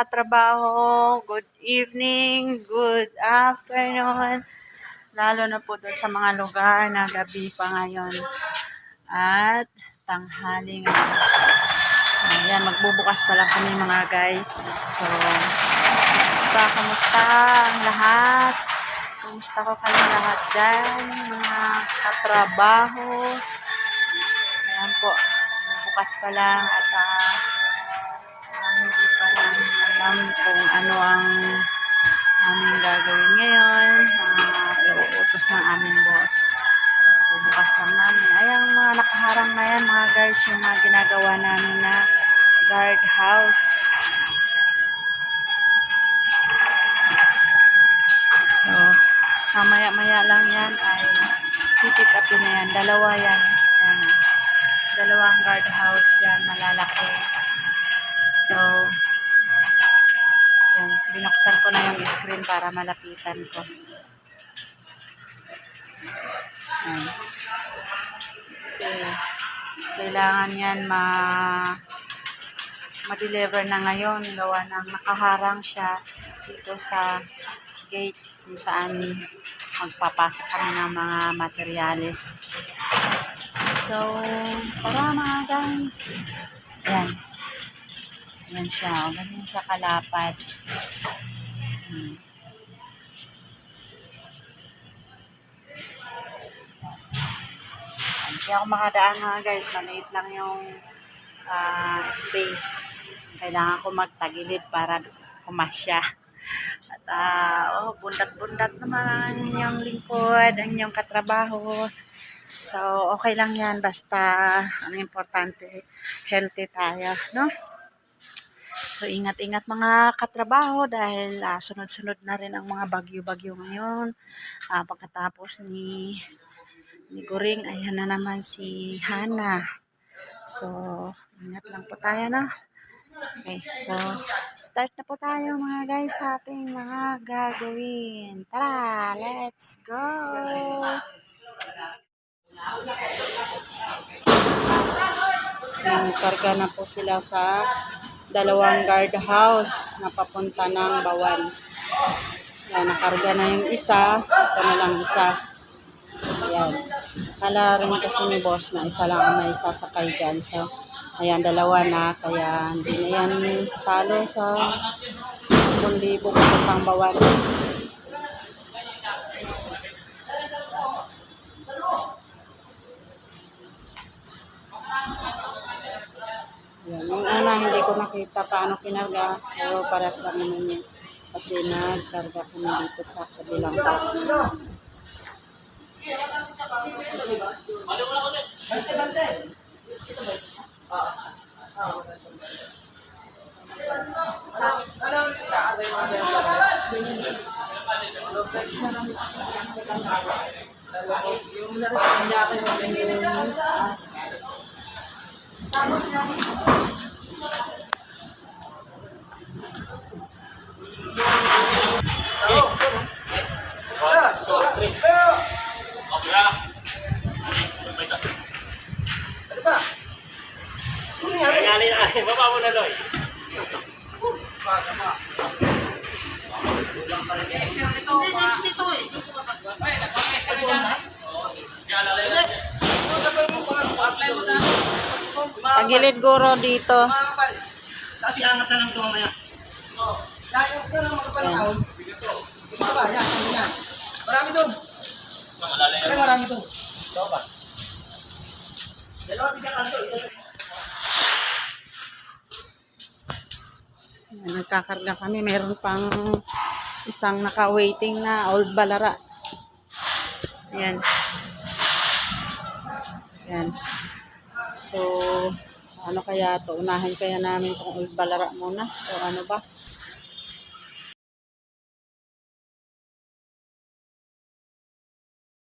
katrabaho, good evening, good afternoon, lalo na po doon sa mga lugar na gabi pa ngayon at tanghaling. Ayan, magbubukas pa lang kami mga guys. So, kamusta ang lahat? Kumusta ko kayo lahat dyan, mga katrabaho? Ayan po, bukas pa lang at hindi pa namin alam kung ano ang aming gagawin ngayon. Iuutos ng aming boss. Bukas lang namin. Ayan, mga nakaharang na yan mga guys, yung mga ginagawa namin na guard house. So, mamaya-maya lang yan ay pipick up na yan. Dalawa yan. Ayan. Dalawang guard house yan, malalaki. So, yan, binuksan ko na yung screen para malapitan ko. Yan. Kasi, kailangan yan ma-deliver na ngayon. Gawa ng nakaharang siya dito sa gate kung saan magpapasok kami ng mga materyales. So, para mga guys. Yan. Yan siya. Ganyan siya kalapad. Hindi ako makadaan mga guys. Maliit lang yung space. Kailangan ko magtagilid para kumasya. At bundat-bundat naman yung lingkod, ang inyong katrabaho. So, okay lang yan. Basta, ang importante, healthy tayo, no? So, ingat-ingat mga katrabaho dahil sunod-sunod na rin ang mga bagyo-bagyo ngayon. Pagkatapos ni Goring, ayan na naman si Hana. So, ingat lang po tayo, no? Okay, so, start na po tayo mga guys sa ating mga gagawin. Tara, let's go! Karga na po sila sa dalawang guard house na papunta ng Bawan. Yan, nakarga na yung isa. Ito na lang isa. Ayan. Kala rin kasi ni boss na isa lang ang may sasakay dyan. So, ayan, dalawa na. Kaya hindi na yan talo sa 10,000 papuntang Bawan. Yan. Yung una, hindi ko nakita paano kinarga. Pero para sa naman yun. Kasi nagkarga kami dito sa kabilang box. Baba mo na, Loy. Tagilid guro dito. Kasi angat na lang ito mamaya. Marami doon. Marami doon. Nagkakarga kami. Meron pang isang naka-waiting na Old Balara. Ayan. Ayan. So, ano kaya to? Unahin kaya namin itong Old Balara muna? O ano ba?